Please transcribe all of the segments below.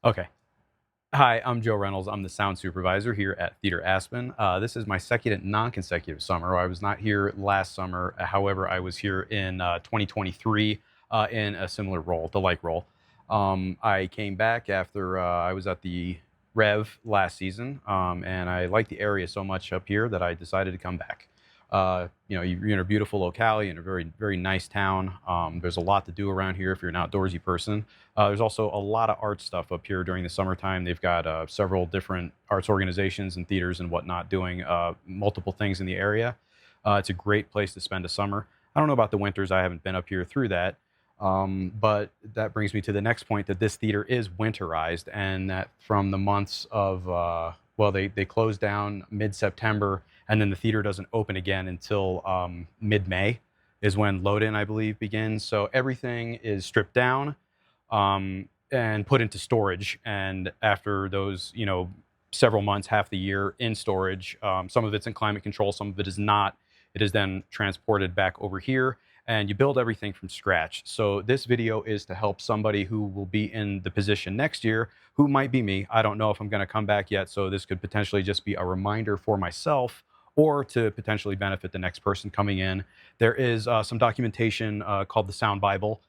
Okay. Hi, I'm Joe Reynolds. I'm the sound supervisor here at Theater Aspen. This is my second non-consecutive summer. I was not here last summer. However, I was here in 2023 in a similar role, the like role. I came back after I was at the Rev last season, and I liked the area so much up here that I decided to come back. You're in a beautiful locale, in a very, very nice town. There's a lot to do around here if you're an outdoorsy person. There's also a lot of art stuff up here during the summertime. They've got several different arts organizations and theaters and whatnot doing multiple things in the area. It's a great place to spend a summer. I don't know about the winters. I haven't been up here through that. But that brings me to the next point that this theater is winterized, and that from the months of, they close down mid September, and then the theater doesn't open again until mid May is when load in, I believe, begins. So everything is stripped down and put into storage. And after those, several months, half the year in storage, some of it's in climate control, some of it is not. It is then transported back over here, and you build everything from scratch. So this video is to help somebody who will be in the position next year, who might be me. I don't know if I'm going to come back yet, so this could potentially just be a reminder for myself or to potentially benefit the next person coming in. There is some documentation called the Sound Bible,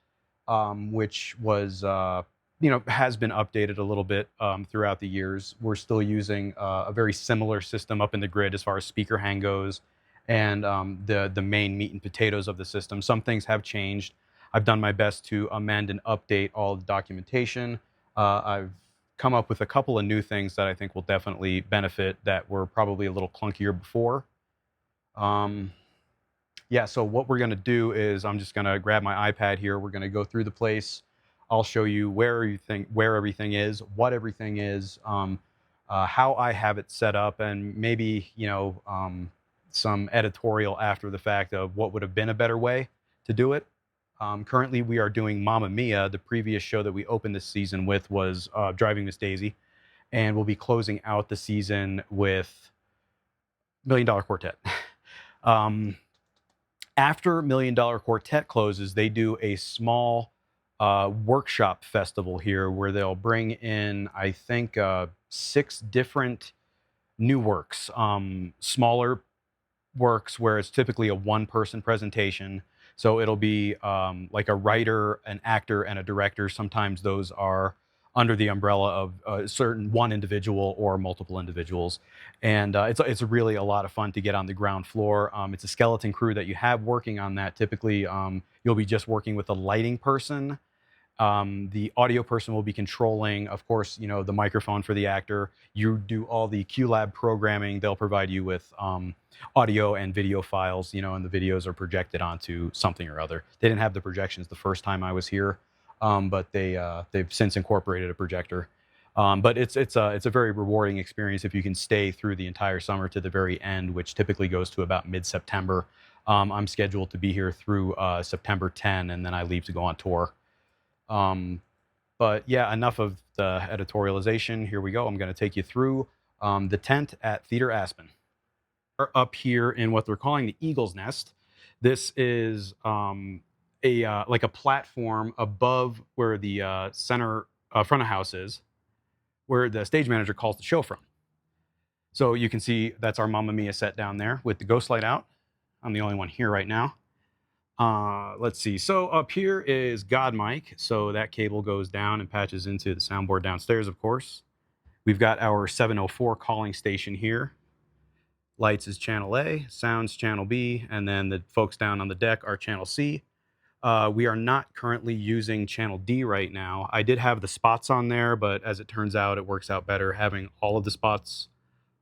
which was has been updated a little bit throughout the years. We're still using a very similar system up in the grid as far as speaker hang goes, and the main meat and potatoes of the system. Some things have changed. I've done my best to amend and update all the documentation. I've come up with a couple of new things that I think will definitely benefit that were probably a little clunkier before. Um, yeah, so what we're gonna do is I'm just gonna grab my iPad here. We're gonna go through the place. I'll show you where everything is, what everything is, how I have it set up, and maybe some editorial after the fact of what would have been a better way to do it. Currently, we are doing Mamma Mia. The previous show that we opened this season with was Driving Miss Daisy, and we'll be closing out the season with Million Dollar Quartet. um, After Million Dollar Quartet closes, they do a small workshop festival here where they'll bring in, I think, six different new works, smaller works where it's typically a one person presentation. So it'll be like a writer, an actor, and a director. Sometimes those are under the umbrella of a certain one individual or multiple individuals. And it's really a lot of fun to get on the ground floor. It's a skeleton crew that you have working on that. Typically, you'll be just working with a lighting person. The audio person will be controlling, of course, the microphone for the actor. You do all the QLab programming. They'll provide you with audio and video files, and the videos are projected onto something or other. They didn't have the projections the first time I was here, but they've since incorporated a projector. But it's a very rewarding experience if you can stay through the entire summer to the very end, which typically goes to about mid-September. I'm scheduled to be here through September 10, and then I leave to go on tour. Um, but yeah, enough of the editorialization. Here we go. I'm going to take you through the tent at Theater Aspen. We're up here in what they're calling the Eagle's Nest. This is a like a platform above where the center front of house is, where the stage manager calls the show from. So you can see that's our Mamma Mia set down there with the ghost light out. I'm the only one here right now. Let's see. So up here is God mic. So that cable goes down and patches into the soundboard downstairs, of course. We've got our 704 calling station here. Lights is channel A, sounds channel B, and then the folks down on the deck are channel C. We are not currently using channel D right now. I did have the spots on there, but as it turns out, it works out better having all of the spots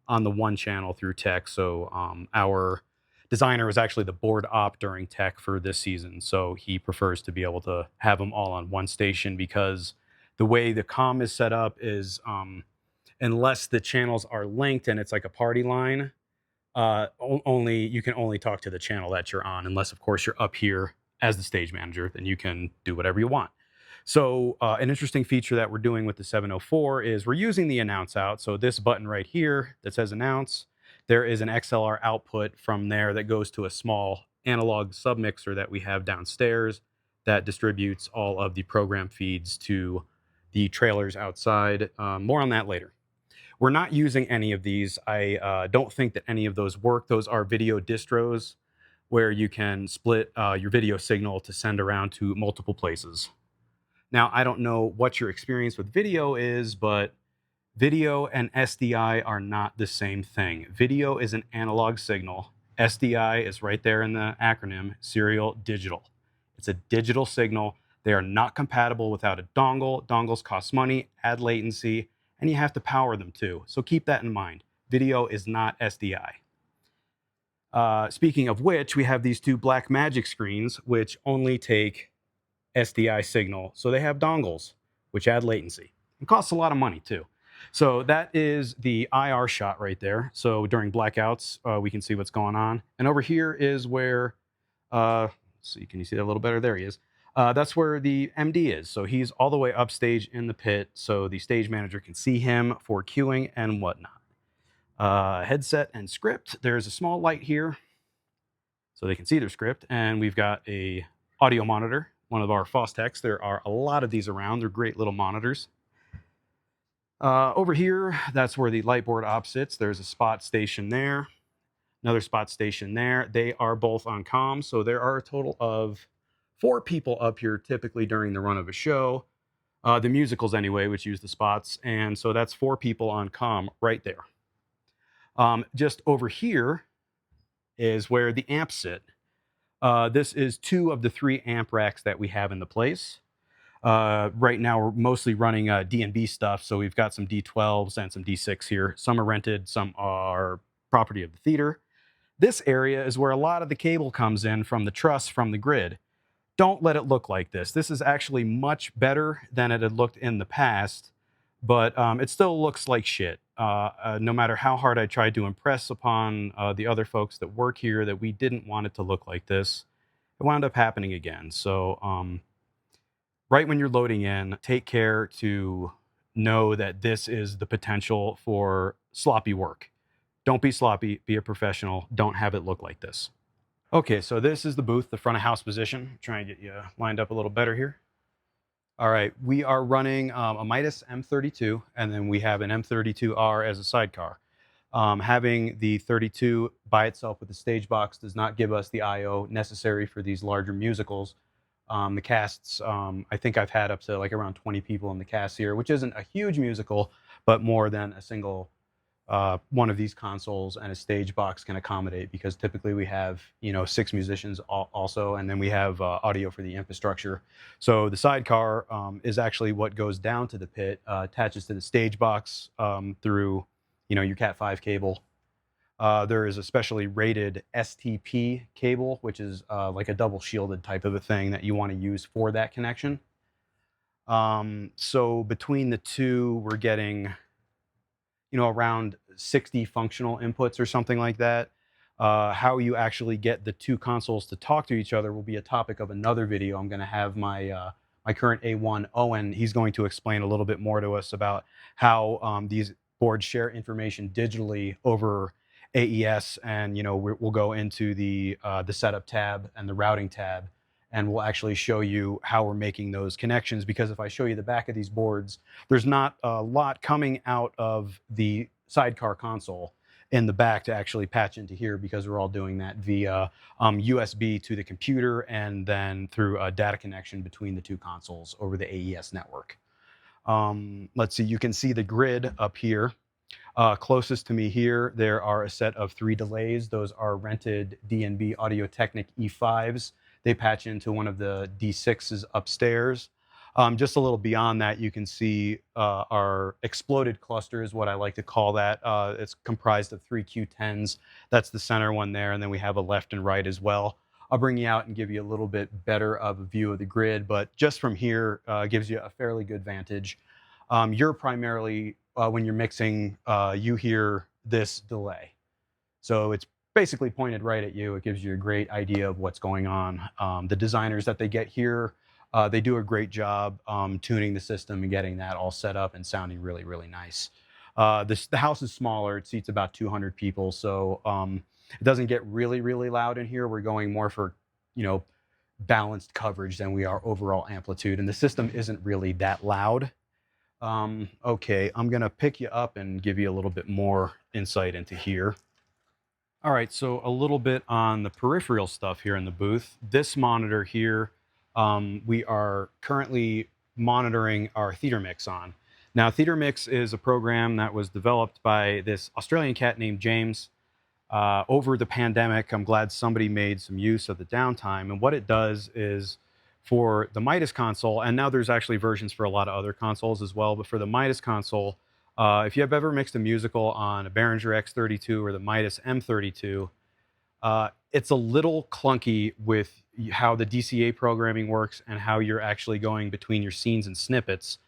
on the one channel through tech. So our designer was actually the board op during tech for this season. So he prefers to be able to have them all on one station because the way the comm is set up is unless the channels are linked and it's like a party line, only you can only talk to the channel that you're on, unless of course you're up here as the stage manager, then you can do whatever you want. So an interesting feature that we're doing with the 704 is we're using the announce out. So this button right here that says announce, there is an XLR output from there that goes to a small analog submixer that we have downstairs that distributes all of the program feeds to the trailers outside. More on that later. We're not using any of these. I don't think that any of those work. Those are video distros where you can split your video signal to send around to multiple places. Now, I don't know what your experience with video is, but video and SDI are not the same thing. Video is an analog signal. SDI is right there in the acronym, serial digital. It's a digital signal. They are not compatible without a dongle. Dongles cost money, add latency, and you have to power them too. So keep that in mind. Video is not SDI. Speaking of which, we have these two Black Magic screens, which only take SDI signal. So they have dongles, which add latency. It costs a lot of money too. So that is the IR shot right there. So during blackouts, we can see what's going on. And over here is where, let's see, can you see that a little better? There he is. That's where the MD is. So he's all the way upstage in the pit. So the stage manager can see him for queuing and whatnot. Headset and script. There's a small light here so they can see their script. And we've got a audio monitor, one of our Fostex. There are a lot of these around. They're great little monitors. Over here, that's where the lightboard op sits. There's a spot station there, another spot station there. They are both on comm, so there are a total of 4 people up here typically during the run of a show. The musicals anyway, which use the spots, and so that's 4 people on comm right there. Just over here is where the amps sit. This is 2 of the 3 amp racks that we have in the place. Right now, we're mostly running D&B stuff, so we've got some D12s and some D6 here. Some are rented, some are property of the theater. This area is where a lot of the cable comes in from the truss from the grid. Don't let it look like this. This is actually much better than it had looked in the past, but it still looks like shit. No matter how hard I tried to impress upon the other folks that work here that we didn't want it to look like this, it wound up happening again. So right when you're loading in, take care to know that this is the potential for sloppy work. Don't be sloppy, be a professional. Don't have it look like this. Okay, so this is the booth, the front of house position. Try and get you lined up a little better here. All right, we are running a Midas M32, and then we have an M32R as a sidecar. Having the 32 by itself with the stage box does not give us the I/O necessary for these larger musicals. The casts, I think I've had up to like around 20 people in the cast here, which isn't a huge musical, but more than a single one of these consoles and a stage box can accommodate, because typically we have 6 musicians also, and then we have audio for the infrastructure. So the sidecar is actually what goes down to the pit, attaches to the stage box through your Cat 5 cable. There is a specially rated STP cable, which is like a double shielded type of a thing that you want to use for that connection. So between the two, we're getting around 60 functional inputs or something like that. How you actually get the 2 consoles to talk to each other will be a topic of another video. I'm going to have my current A1 Owen. He's going to explain a little bit more to us about how these boards share information digitally over AES, and we'll go into the setup tab and the routing tab, and we'll actually show you how we're making those connections. Because if I show you the back of these boards, there's not a lot coming out of the sidecar console in the back to actually patch into here, because we're all doing that via USB to the computer and then through a data connection between the 2 consoles over the AES network. Let's see, you can see the grid up here. Closest to me here, there are a set of 3 delays. Those are rented D&B Audio-Technica E5s. They patch into one of the D6s upstairs. Just a little beyond that, you can see our exploded cluster is what I like to call that. It's comprised of 3 Q10s. That's the center one there, and then we have a left and right as well. I'll bring you out and give you a little bit better of a view of the grid, but just from here gives you a fairly good vantage. You're primarily, when you're mixing, you hear this delay. So it's basically pointed right at you. It gives you a great idea of what's going on. The designers that they get here, they do a great job tuning the system and getting that all set up and sounding really, really nice. The house is smaller. It seats about 200 people, so it doesn't get really, really loud in here. We're going more for, balanced coverage than we are overall amplitude, and the system isn't really that loud. Okay, I'm gonna pick you up and give you a little bit more insight into here. All right, so a little bit on the peripheral stuff here in the booth. This monitor here, we are currently monitoring our Theater Mix on. Now, Theater Mix is a program that was developed by this Australian cat named James. Over the pandemic, I'm glad somebody made some use of the downtime. And what it does is for the Midas console, and now there's actually versions for a lot of other consoles as well, but for the Midas console, if you have ever mixed a musical on a Behringer X32 or the Midas M32, it's a little clunky with how the DCA programming works and how you're actually going between your scenes and snippets.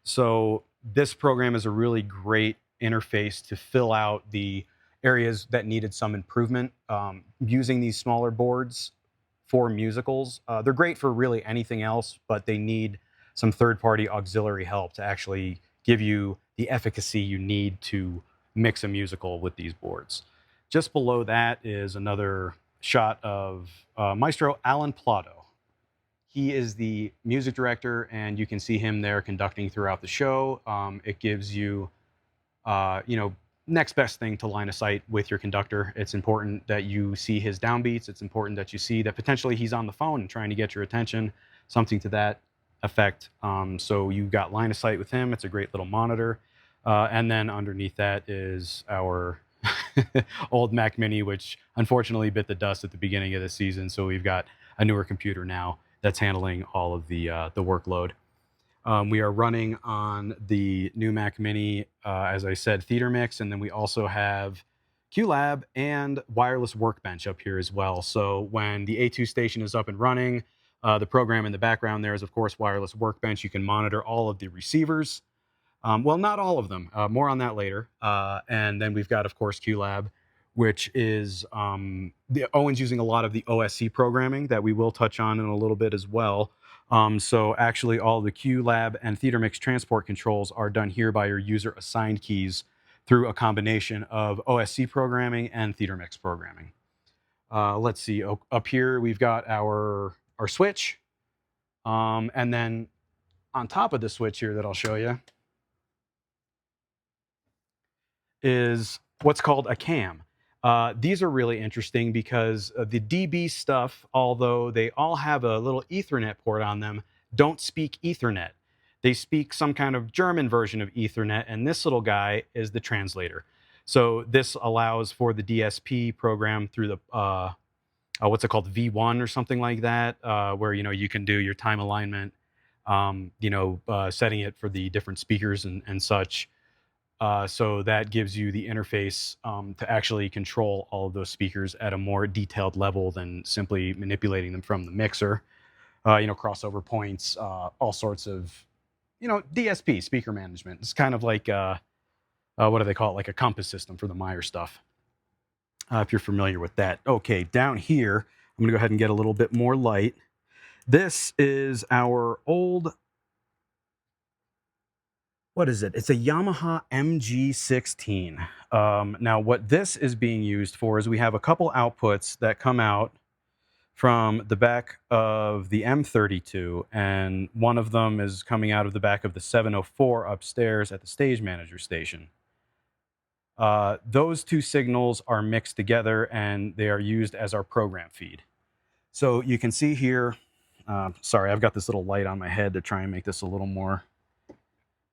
So this program is a really great interface to fill out the areas that needed some improvement. Using these smaller boards for musicals, they're great for really anything else, but they need some third-party auxiliary help to actually give you the efficacy you need to mix a musical with these boards. Just below that is another shot of Maestro Alan Plotto. He is the music director, and you can see him there conducting throughout the show. It gives you, you know, next best thing to line of sight with your conductor. It's important that you see his downbeats. It's important that you see that potentially he's on the phone and trying to get your attention, something to that effect. So you got line of sight with him. It's a great little monitor. And then underneath that is our old Mac Mini, which unfortunately bit the dust at the beginning of the season. So we've got a newer computer now that's handling all of the workload. We are running on the new Mac Mini, as I said, Theater Mix, and then we also have QLab and Wireless Workbench up here as well. So when the A2 station is up and running, the program in the background there is, of course, Wireless Workbench. You can monitor all of the receivers. Well, not all of them. More on that later. And then we've got, of course, QLab, which is Owen's using a lot of the OSC programming that we will touch on in a little bit as well. So actually, all the QLab and Theater Mix transport controls are done here by your user assigned keys through a combination of OSC programming and Theater Mix programming. Let's see. Up here, we've got our switch. And then on top of the switch here that I'll show you is what's called a cam. These are really interesting because the DB stuff, although they all have a little Ethernet port on them, don't speak Ethernet. They speak some kind of German version of Ethernet, and this little guy is the translator. So this allows for the DSP program through the what's it called, V1 or something like that, where you can do your time alignment, setting it for the different speakers and such. So that gives you the interface to actually control all of those speakers at a more detailed level than simply manipulating them from the mixer. Crossover points, all sorts of, DSP, speaker management. It's kind of like, what do they call it? Like a compass system for the Meyer stuff, if you're familiar with that. Okay, down here, I'm going to go ahead and get a little bit more light. This is our old, what is it? It's a Yamaha MG16. Now, what this is being used for is we have a couple outputs that come out from the back of the M32, and one of them is coming out of the back of the 704 upstairs at the stage manager station. Those two signals are mixed together, and they are used as our program feed. So you can see here, sorry, I've got this little light on my head to try and make this a little more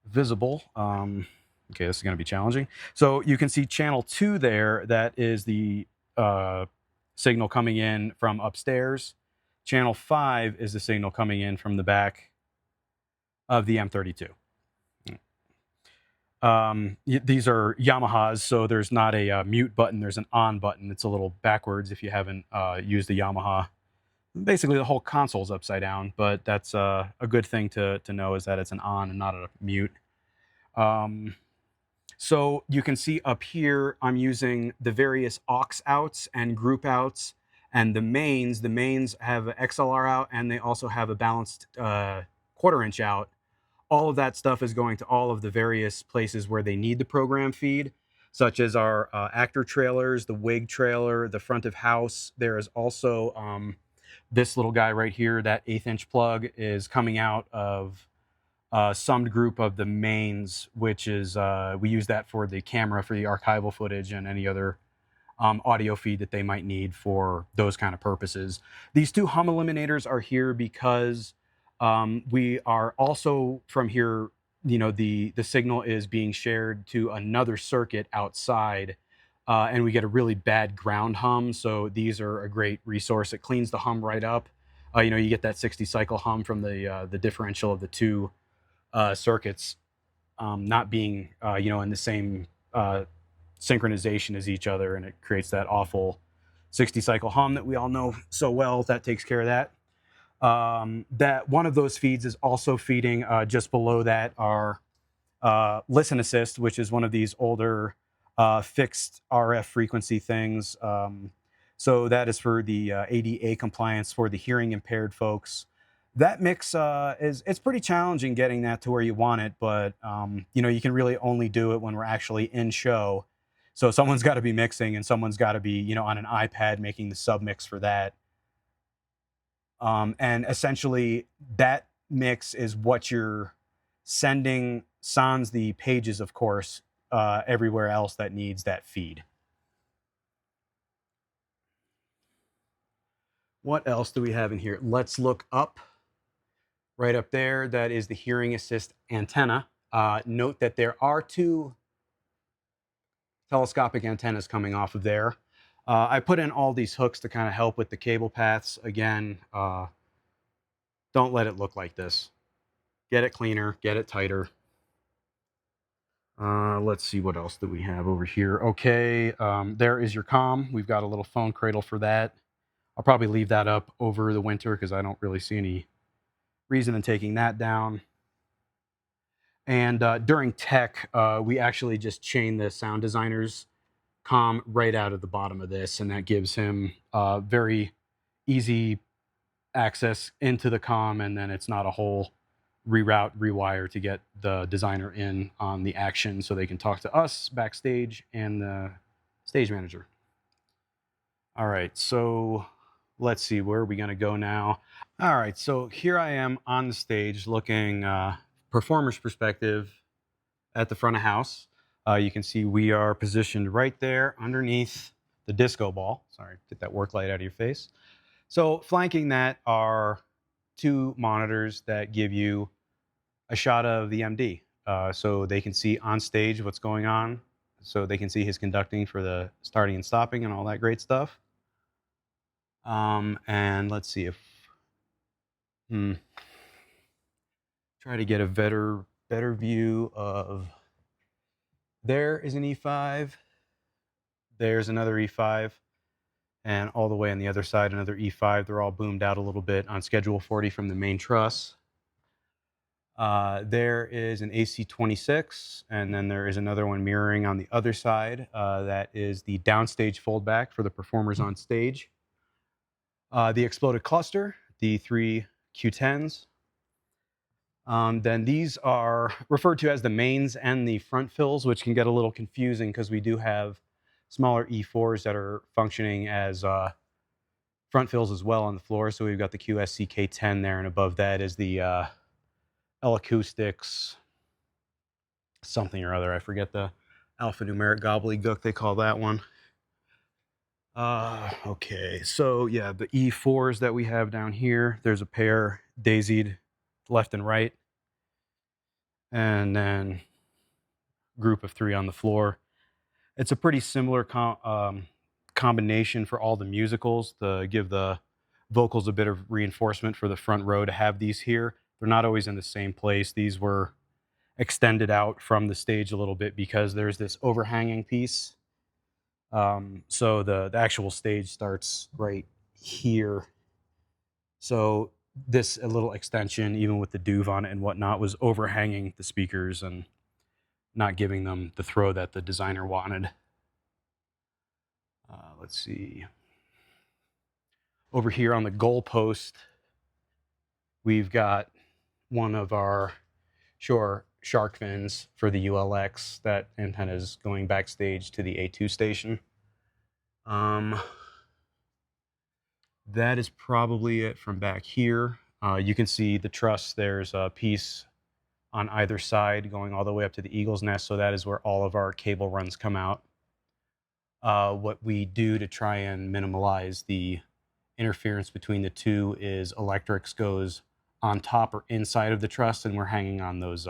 visible. Okay, this is going to be challenging. So you can see channel 2 there. That is the signal coming in from upstairs. Channel 5 is the signal coming in from the back of the M32. These are Yamahas, so there's not a mute button. There's an on button. It's a little backwards if you haven't used a Yamaha. Basically, the whole console's upside down, but that's a good thing to know, is that it's an on and not a mute. So you can see up here, I'm using the various aux outs and group outs, and the mains. The mains have an XLR out, and they also have a balanced quarter-inch out. All of that stuff is going to all of the various places where they need the program feed, such as our actor trailers, the wig trailer, the front of house. There is also this little guy right here. That 1/8 inch plug is coming out of summed group of the mains, which is we use that for the camera for the archival footage and any other audio feed that they might need for those kind of purposes. These two hum eliminators are here because we are also from here, the signal is being shared to another circuit outside, and we get a really bad ground hum. So these are a great resource. It cleans the hum right up. You get that 60 cycle hum from the differential of the two circuits not being in the same synchronization as each other, and it creates that awful 60 cycle hum that we all know so well. That takes care of that. That one of those feeds is also feeding just below that our Listen Assist, which is one of these older fixed RF frequency things. So that is for the ADA compliance for the hearing impaired folks. That mix it's pretty challenging getting that to where you want it, but you can really only do it when we're actually in show. So someone's got to be mixing, and someone's got to be on an iPad making the sub mix for that. And essentially, that mix is what you're sending sans the pages, of course, everywhere else that needs that feed. What else do we have in here? Let's look up. Right up there, that is the hearing assist antenna. Note that there are two telescopic antennas coming off of there. I put in all these hooks to kind of help with the cable paths. Again, don't let it look like this. Get it cleaner, get it tighter. Let's see, what else do we have over here? Okay, there is your comm. We've got a little phone cradle for that. I'll probably leave that up over the winter because I don't really see any reason in taking that down. And during tech, we actually just chain the sound designer's comm right out of the bottom of this, and that gives him very easy access into the comm, and then it's not a whole reroute, rewire to get the designer in on the action so they can talk to us backstage and the stage manager. All right, so let's see, where are we going to go now? All right, so here I am on the stage looking performer's perspective at the front of house. You can see we are positioned right there underneath the disco ball. Sorry, get that work light out of your face. So flanking that are two monitors that give you a shot of the MD. So they can see on stage what's going on. So they can see his conducting for the starting and stopping and all that great stuff. And let's see if, try to get a better view of, there is an E5, there's another E5, and all the way on the other side, another E5. They're all boomed out a little bit on schedule 40 from the main truss. There is an AC26, and then there is another one mirroring on the other side. That is the downstage foldback for the performers on stage. The exploded cluster, the three Q10s. Then these are referred to as the mains and the front fills, which can get a little confusing because we do have smaller E4s that are functioning as front fills as well on the floor. So we've got the QSCK10 there, and above that is the L Acoustics something or other. I forget the alphanumeric gobbledygook they call that one. Okay, so yeah, the E4s that we have down here, there's a pair daisied left and right, and then group of three on the floor. It's a pretty similar combination for all the musicals to give the vocals a bit of reinforcement for the front row to have these here. They're not always in the same place. These were extended out from the stage a little bit because there's this overhanging piece. So the actual stage starts right here. So this a little extension, even with the duve on it and whatnot, was overhanging the speakers and not giving them the throw that the designer wanted. Let's see. Over here on the goal post, we've got one of our shark fins for the ULX. That antenna is going backstage to the A2 station. That is probably it from back here. You can see the truss. There's a piece on either side, going all the way up to the eagle's nest. So that is where all of our cable runs come out. What we do to try and minimize the interference between the two is electrics goes on top or inside of the truss, and we're hanging on those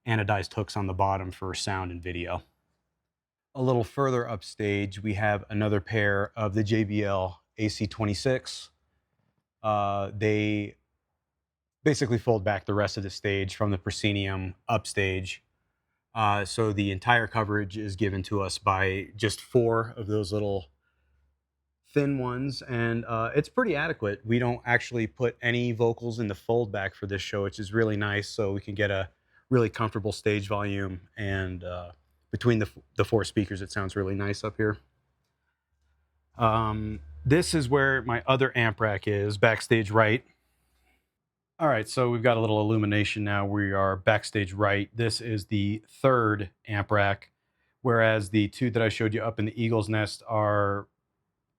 anodized hooks on the bottom for sound and video. A little further upstage, we have another pair of the JBL AC26. They basically fold back the rest of the stage from the proscenium upstage. So the entire coverage is given to us by just four of those little thin ones, and it's pretty adequate. We don't actually put any vocals in the fold back for this show, which is really nice, so we can get a really comfortable stage volume, and between the four speakers, it sounds really nice up here. This is where my other amp rack is, backstage right. All right, so we've got a little illumination now. We are backstage right. This is the third amp rack, whereas the two that I showed you up in the eagle's nest are,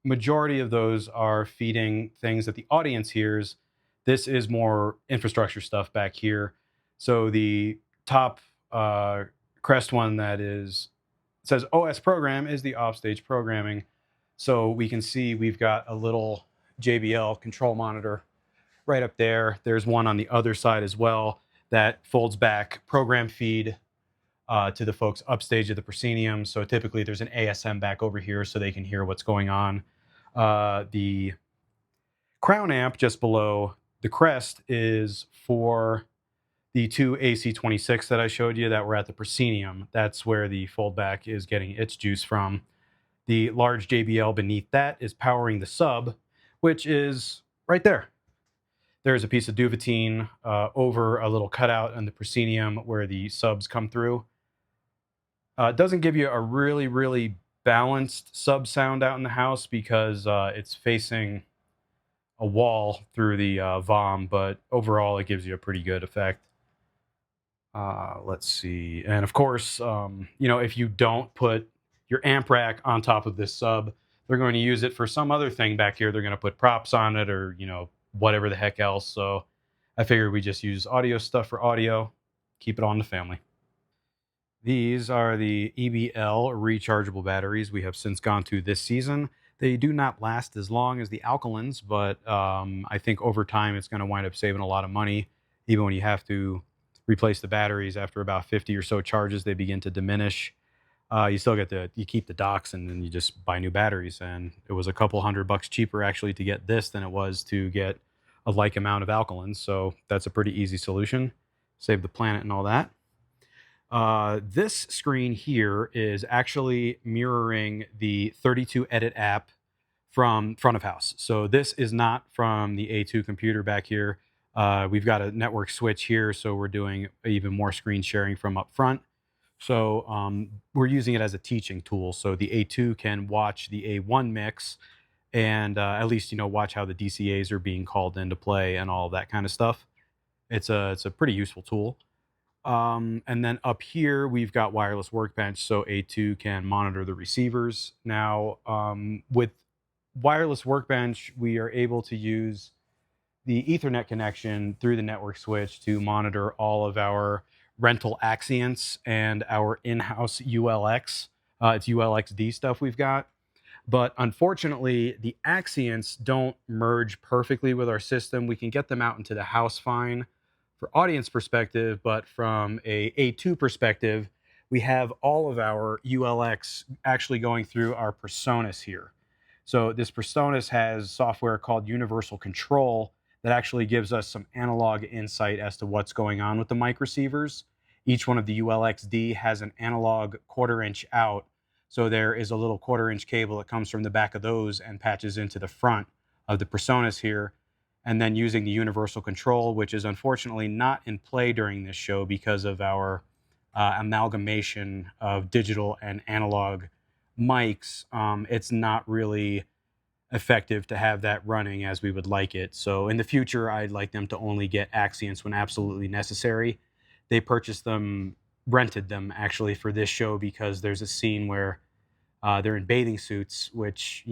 majority of those are feeding things that the audience hears. This is more infrastructure stuff back here. So the top crest one that is says OS program is the offstage programming. So we can see we've got a little JBL control monitor right up there. There's one on the other side as well that folds back program feed to the folks upstage of the proscenium. So typically there's an ASM back over here so they can hear what's going on. The crown amp just below the crest is for the two AC26 that I showed you that were at the proscenium. That's where the foldback is getting its juice from. The large JBL beneath that is powering the sub, which is right there. There's a piece of duvetine over a little cutout on the proscenium where the subs come through. It doesn't give you a really, really balanced sub sound out in the house because it's facing a wall through the VOM, but overall it gives you a pretty good effect. Let's see. And of course, if you don't put your amp rack on top of this sub, they're going to use it for some other thing back here. They're going to put props on it or, whatever the heck else. So I figured we just use audio stuff for audio, keep it on the family. These are the EBL rechargeable batteries we have since gone to this season. They do not last as long as the alkalins, but I think over time it's going to wind up saving a lot of money. Even when you have to replace the batteries after about 50 or so charges, they begin to diminish. You still get you keep the docks and then you just buy new batteries. And it was a couple $100 cheaper actually to get this than it was to get a like amount of alkalins. So that's a pretty easy solution. Save the planet and all that. This screen here is actually mirroring the 32 edit app from front of house. So this is not from the A2 computer back here. We've got a network switch here, so we're doing even more screen sharing from up front. So we're using it as a teaching tool. So the A2 can watch the A1 mix and at least watch how the DCAs are being called into play and all of that kind of stuff. It's a pretty useful tool. And then up here, we've got wireless workbench, so A2 can monitor the receivers. Now, with wireless workbench, we are able to use the Ethernet connection through the network switch to monitor all of our rental Axients and our in-house ULX. It's ULXD stuff we've got. But unfortunately, the Axients don't merge perfectly with our system. We can get them out into the house fine for audience perspective, but from a A2 perspective, we have all of our ULX actually going through our Personas here. So this Personas has software called Universal Control that actually gives us some analog insight as to what's going on with the mic receivers. Each one of the ULXD has an analog 1/4 inch out. So there is a little 1/4 inch cable that comes from the back of those and patches into the front of the Personas here. And then using the universal control, which is unfortunately not in play during this show because of our amalgamation of digital and analog mics, it's not really effective to have that running as we would like it. So in the future, I'd like them to only get Axients when absolutely necessary. They purchased them, rented them actually for this show because there's a scene where they're in bathing suits, which,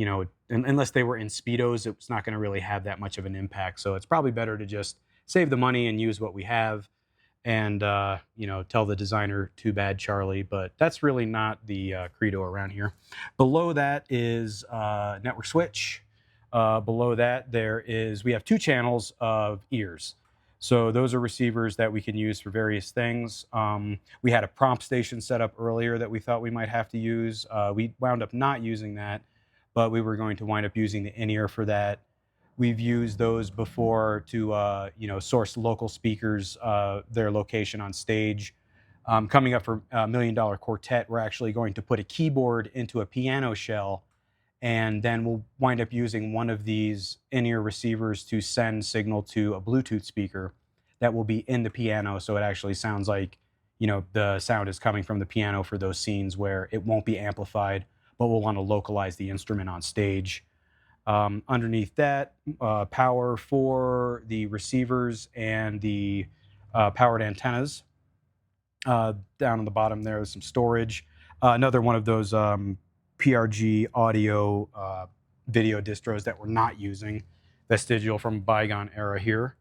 unless they were in Speedos, it's not going to really have that much of an impact. So it's probably better to just save the money and use what we have. and tell the designer too bad Charlie, but that's really not the credo around here. Below that is network switch. Below that we have 2 channels of ears, so those are receivers that we can use for various things. We had a prompt station set up earlier that we thought we might have to use. We wound up not using that, but we were going to wind up using the in-ear for that. We've used those before to source local speakers, their location on stage. Coming up for Million Dollar Quartet, we're actually going to put a keyboard into a piano shell, and then we'll wind up using one of these in-ear receivers to send signal to a Bluetooth speaker that will be in the piano, so it actually sounds like the sound is coming from the piano for those scenes where it won't be amplified, but we'll want to localize the instrument on stage. Underneath that, power for the receivers and the powered antennas. Down on the bottom there is some storage. Another one of those PRG audio video distros that we're not using, vestigial from bygone era here.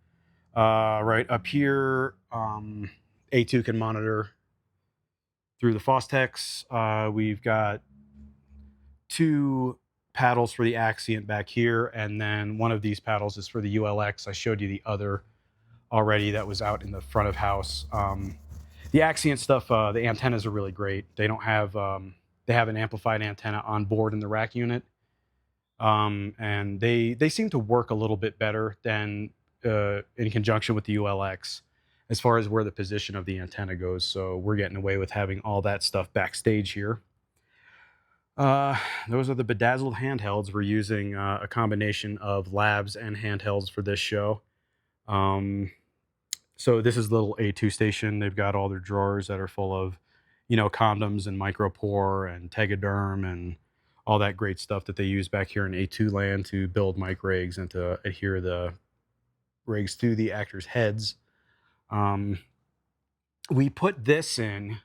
Right up here, A2 can monitor through the Fostex. We've got 2 paddles for the Axient back here, and then one of these paddles is for the ULX. I showed you the other already that was out in the front of house. The Axient stuff, the antennas are really great. They have an amplified antenna on board in the rack unit, and they seem to work a little bit better than in conjunction with the ULX as far as where the position of the antenna goes. So we're getting away with having all that stuff backstage here. Those are the bedazzled handhelds. We're using a combination of labs and handhelds for this show. So this is the little A2 station. They've got all their drawers that are full of, condoms and micropore and tegaderm and all that great stuff that they use back here in A2 land to build mic rigs and to adhere the rigs to the actors' heads. We put this in.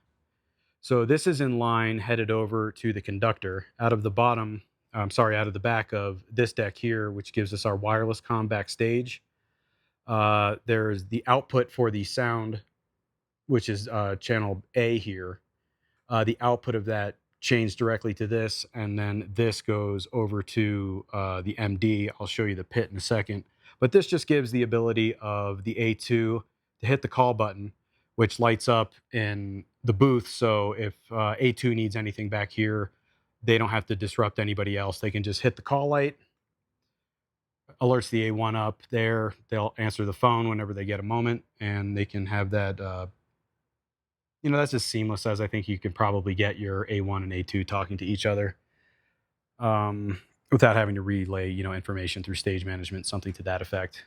So this is in line headed over to the conductor out of the out of the back of this deck here, which gives us our wireless comm backstage. There's the output for the sound, which is channel A here. The output of that chains directly to this, and then this goes over to the MD. I'll show you the pit in a second. But this just gives the ability of the A2 to hit the call button, which lights up in the booth. So if A2 needs anything back here, they don't have to disrupt anybody else. They can just hit the call light, alerts the A1 up there. They'll answer the phone whenever they get a moment, and they can have that. That's as seamless as I think you can probably get your A1 and A2 talking to each other, without having to relay, information through stage management, something to that effect.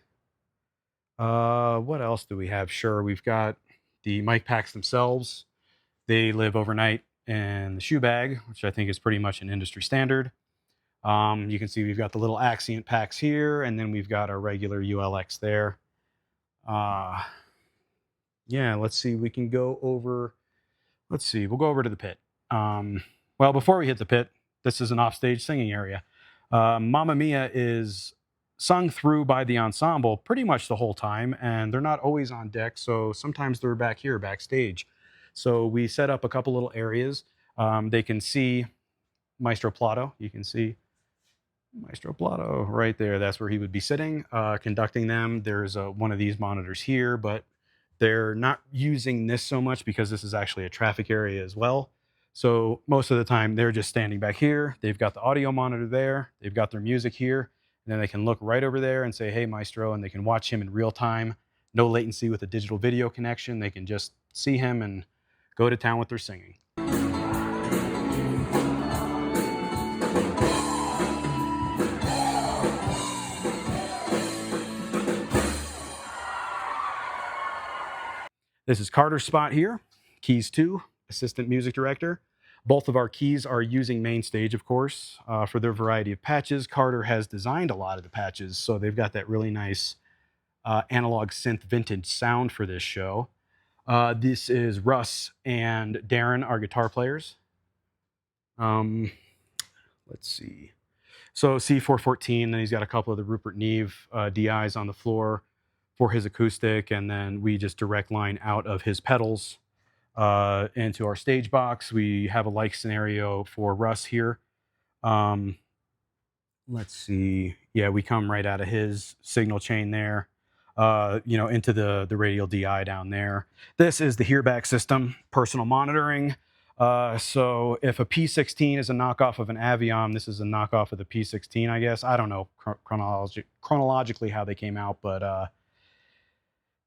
What else do we have? Sure, we've got the mic packs themselves. They live overnight in the shoe bag, which I think is pretty much an industry standard. You can see we've got the little Axient packs here, and then we've got our regular ULX there. Yeah, let's see. We can go over. Let's see. We'll go over to the pit. Well, before we hit the pit, this is an offstage singing area. Mamma Mia is sung through by the ensemble pretty much the whole time, and they're not always on deck. So sometimes they're back here backstage. So we set up a couple little areas. They can see Maestro Plato. You can see Maestro Plato right there. That's where he would be sitting, conducting them. There's one of these monitors here, but they're not using this so much because this is actually a traffic area as well. So most of the time they're just standing back here. They've got the audio monitor there. They've got their music here. And then they can look right over there and say, "Hey, Maestro," and they can watch him in real time. No latency with a digital video connection. They can just see him and go to town with their singing. This is Carter's spot here, keys 2, assistant music director. Both of our keys are using Mainstage, of course, for their variety of patches. Carter has designed a lot of the patches, so they've got that really nice analog synth vintage sound for this show. This is Russ and Darren, our guitar players. Let's see. So C414, then he's got a couple of the Rupert Neve DIs on the floor. for his acoustic, and then we just direct line out of his pedals into our stage box. We have a like scenario for Russ here. Um, let's see. Yeah, we come right out of his signal chain there, into the radial DI down there. This is the hearback system, personal monitoring. So if a P16 is a knockoff of an Aviom, this is a knockoff of the P16, I guess. I don't know chronologically how they came out, but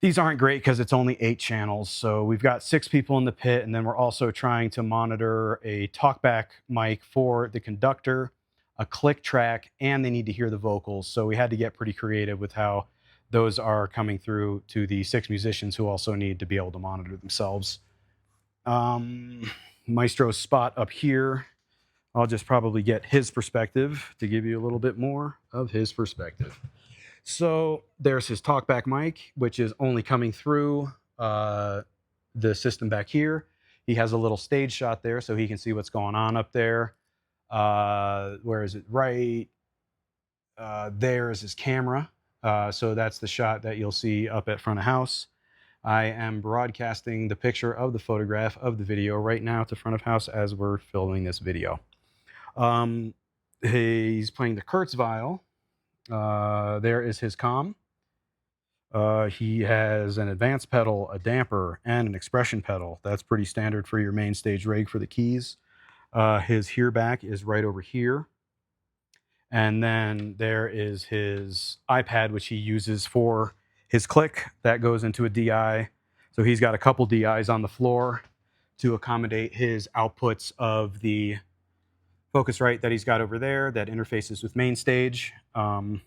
these aren't great because it's only 8 channels. So we've got 6 people in the pit, and then we're also trying to monitor a talkback mic for the conductor, a click track, and they need to hear the vocals. So we had to get pretty creative with how those are coming through to the 6 musicians who also need to be able to monitor themselves. Maestro's spot up here. I'll just probably get his perspective to give you a little bit more of his perspective. So there's his talkback mic, which is only coming through the system back here. He has a little stage shot there so he can see what's going on up there. Where is it? Right there is his camera. So that's the shot that you'll see up at front of house. I am broadcasting the picture of the photograph of the video right now to front of house as we're filming this video. He's playing the Kurzweil. There is his comm. He has an advanced pedal, a damper, and an expression pedal. That's pretty standard for your main stage rig for the keys. His hearback is right over here. And then there is his iPad, which he uses for his click. That goes into a DI. So he's got a couple DIs on the floor to accommodate his outputs of the Focusrite that he's got over there that interfaces with main stage. And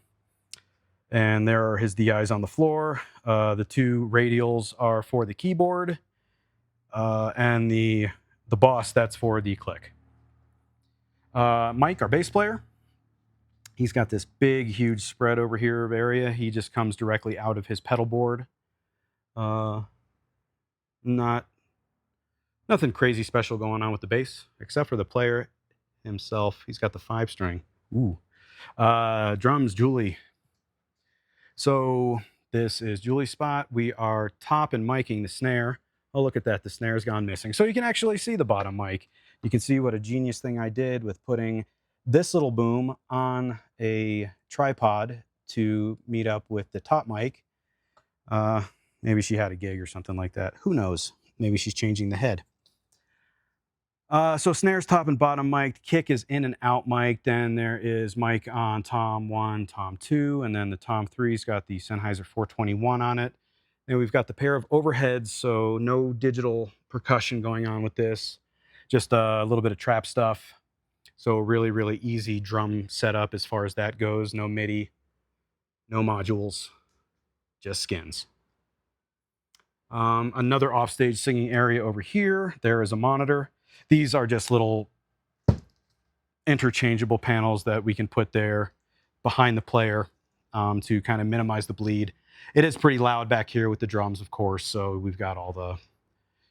there are his DIs on the floor. The 2 radials are for the keyboard, and the boss, that's for the click. Mike, our bass player, he's got this big, huge spread over here of area. He just comes directly out of his pedal board. Nothing crazy special going on with the bass, except for the player himself. He's got the 5-string. Ooh. Drums, Julie. So this is Julie's spot. We are top and miking the snare. Oh, look at that. The snare's gone missing. So you can actually see the bottom mic. You can see what a genius thing I did with putting this little boom on a tripod to meet up with the top mic. Maybe she had a gig or something like that. Who knows? Maybe she's changing the head. So snares top and bottom mic, kick is in and out mic. Then there is mic on tom 1, tom 2, and then the tom 3's got the Sennheiser 421 on it. Then we've got the pair of overheads, so no digital percussion going on with this, just a little bit of trap stuff. So really, really easy drum setup as far as that goes. No MIDI, no modules, just skins. Another offstage singing area over here. There is a monitor. These are just little interchangeable panels that we can put there behind the player to kind of minimize the bleed. It is pretty loud back here with the drums, of course, so we've got all the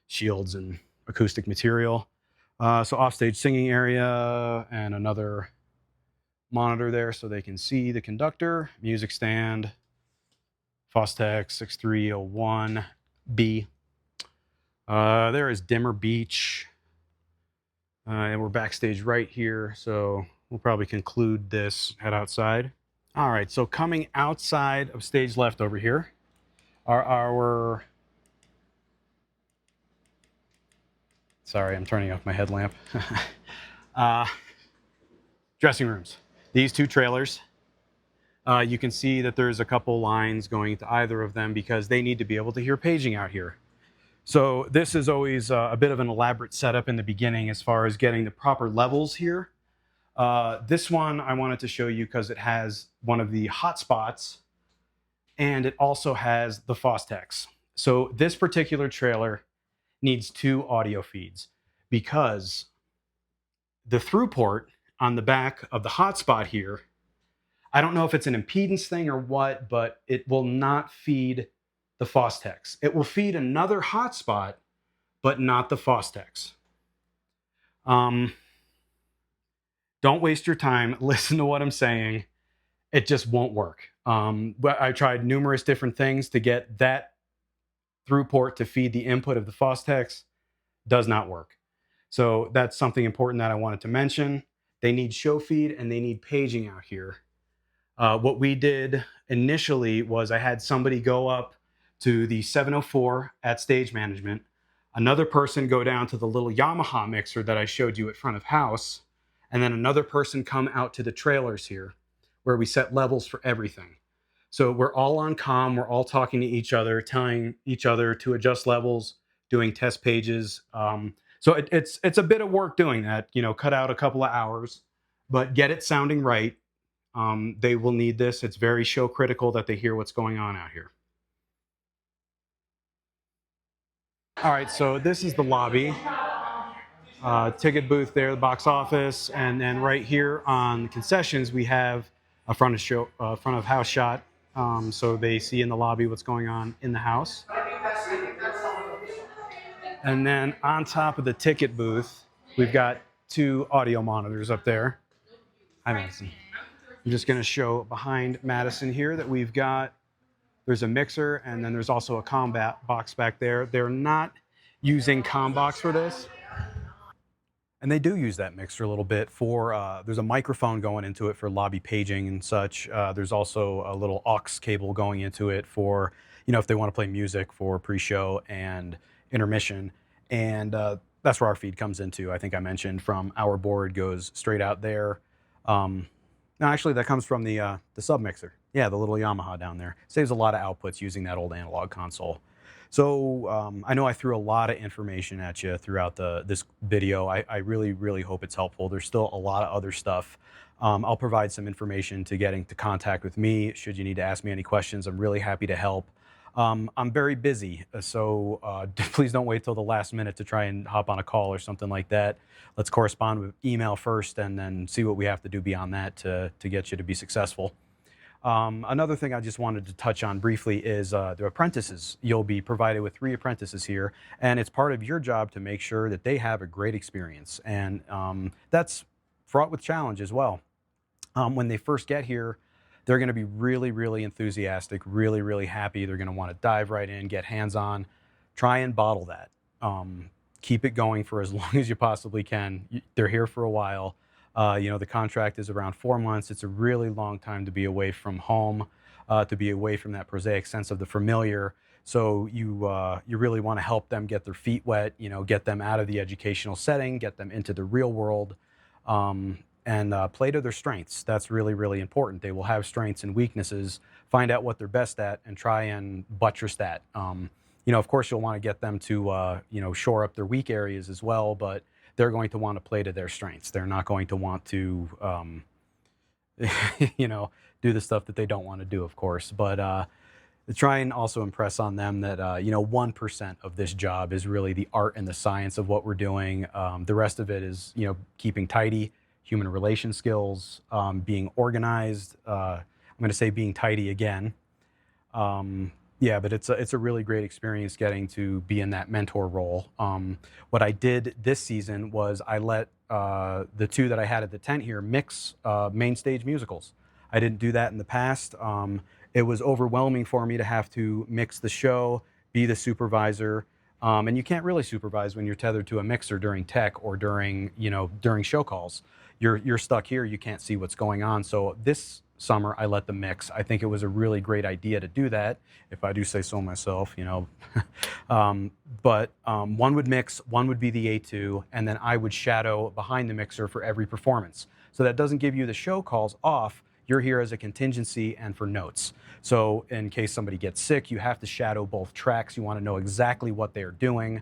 shields and acoustic material. So offstage singing area and another monitor there so they can see the conductor, music stand, Fostex 6301B. There is Dimmer Beach. And we're backstage right here, so we'll probably conclude this, head outside. All right, so coming outside of stage left over here are our... Sorry, I'm turning off my headlamp. Dressing rooms. These 2 trailers. You can see that there's a couple lines going to either of them because they need to be able to hear paging out here. So this is always a bit of an elaborate setup in the beginning as far as getting the proper levels here. This one I wanted to show you because it has one of the hotspots and it also has the Fostex. So this particular trailer needs 2 audio feeds because the through port on the back of the hotspot here, I don't know if it's an impedance thing or what, but it will not feed the Fostex. It will feed another hotspot, but not the Fostex. Don't waste your time. Listen to what I'm saying it just won't work. But I tried numerous different things to get that through port to feed the input of the Fostex. Does not work. So that's something important that I wanted to mention. They need show feed and they need paging out here. What we did initially was I had somebody go up to the 704 at stage management, another person go down to the little Yamaha mixer that I showed you at front of house, and then another person come out to the trailers here where we set levels for everything. So we're all on comm, we're all talking to each other, telling each other to adjust levels, doing test pages. So it's a bit of work doing that, cut out a couple of hours, but get it sounding right. They will need this. It's very show critical that they hear what's going on out here. All right, so this is the lobby, ticket booth there, the box office, and then right here on concessions we have a front of house shot, so they see in the lobby what's going on in the house. And then on top of the ticket booth, we've got two audio monitors up there. Hi, Madison. I'm just going to show behind Madison here that we've got, there's a mixer and then there's also a combat box back there. They're not using ComBox for this. And they do use that mixer a little bit for, there's a microphone going into it for lobby paging and such. There's also a little aux cable going into it for, if they want to play music for pre-show and intermission. And that's where our feed comes into. I think I mentioned from our board goes straight out there. No, actually, that comes from the sub mixer. Yeah, the little Yamaha down there. Saves a lot of outputs using that old analog console. So I know I threw a lot of information at you throughout this video. I really, really hope it's helpful. There's still a lot of other stuff. I'll provide some information to get into contact with me should you need to ask me any questions. I'm really happy to help. I'm very busy, so please don't wait till the last minute to try and hop on a call or something like that. Let's correspond with email first and then see what we have to do beyond that to get you to be successful. Another thing I just wanted to touch on briefly is the apprentices. You'll be provided with 3 apprentices here, and it's part of your job to make sure that they have a great experience. And that's fraught with challenge as well. When they first get here, they're going to be really, really enthusiastic, really, really happy. They're going to want to dive right in, get hands-on. Try and bottle that. Keep it going for as long as you possibly can. They're here for a while. The contract is around 4 months. It's a really long time to be away from home, to be away from that prosaic sense of the familiar. So you really want to help them get their feet wet, get them out of the educational setting, get them into the real world, and play to their strengths. That's really, really important. They will have strengths and weaknesses. Find out what they're best at and try and buttress that. Of course, you'll want to get them to, shore up their weak areas as well, but they're going to want to play to their strengths. They're not going to want to, do the stuff that they don't want to do, of course. But try and also impress on them that, 1% of this job is really the art and the science of what we're doing. The rest of it is, keeping tidy, human relation skills, being organized. I'm going to say being tidy again. Yeah, but it's a really great experience getting to be in that mentor role. What I did this season was I let the 2 that I had at the tent here mix main stage musicals. I didn't do that in the past. It was overwhelming for me to have to mix the show, be the supervisor, and you can't really supervise when you're tethered to a mixer during tech or during show calls. You're stuck here. You can't see what's going on. So this summer I let them mix. I think it was a really great idea to do that, if I do say so myself. But one would mix, one would be the A2, and then I would shadow behind the mixer for every performance. So that doesn't give you the show calls off. You're here as a contingency and for notes. So in case somebody gets sick, you have to shadow both tracks. You want to know exactly what they're doing.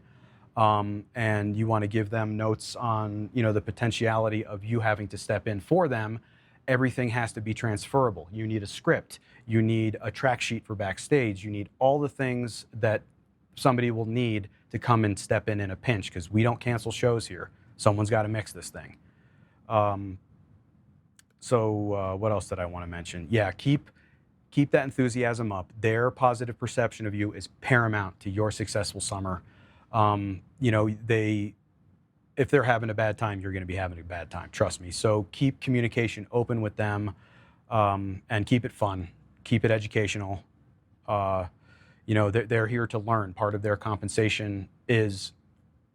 And you want to give them notes on, the potentiality of you having to step in for them. Everything has to be transferable. You need a script. You need a track sheet for Backstage. You need all the things that somebody will need to come and step in a pinch, because we don't cancel shows here. Someone's got to mix this thing. So what else did I want to mention? Yeah, keep that enthusiasm up. Their positive perception of you is paramount to your successful summer. If they're having a bad time, you're going to be having a bad time. Trust me. So keep communication open with them. and keep it fun, keep it educational. Uh, they're here to learn. Part of their compensation is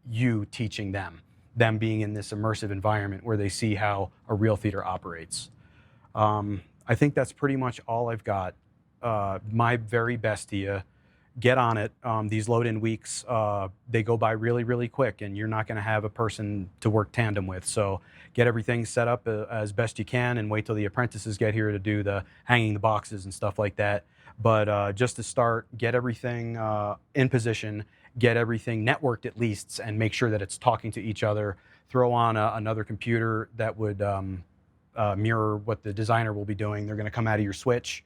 you teaching them being in this immersive environment where they see how a real theater operates. I think that's pretty much all I've got. My very best to you. Get on it. These load-in weeks, they go by really, really quick, and you're not going to have a person to work tandem with. So get everything set up as best you can, and wait till the apprentices get here to do the hanging the boxes and stuff like that. But just to start, get everything in position, get everything networked at least, and make sure that it's talking to each other. Throw on another computer that would mirror what the designer will be doing. They're going to come out of your switch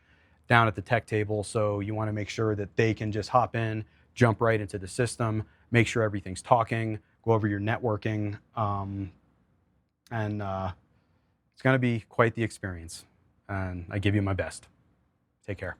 down at the tech table. So you want to make sure that they can just hop in, jump right into the system, make sure everything's talking, go over your networking. And it's going to be quite the experience. And I give you my best. Take care.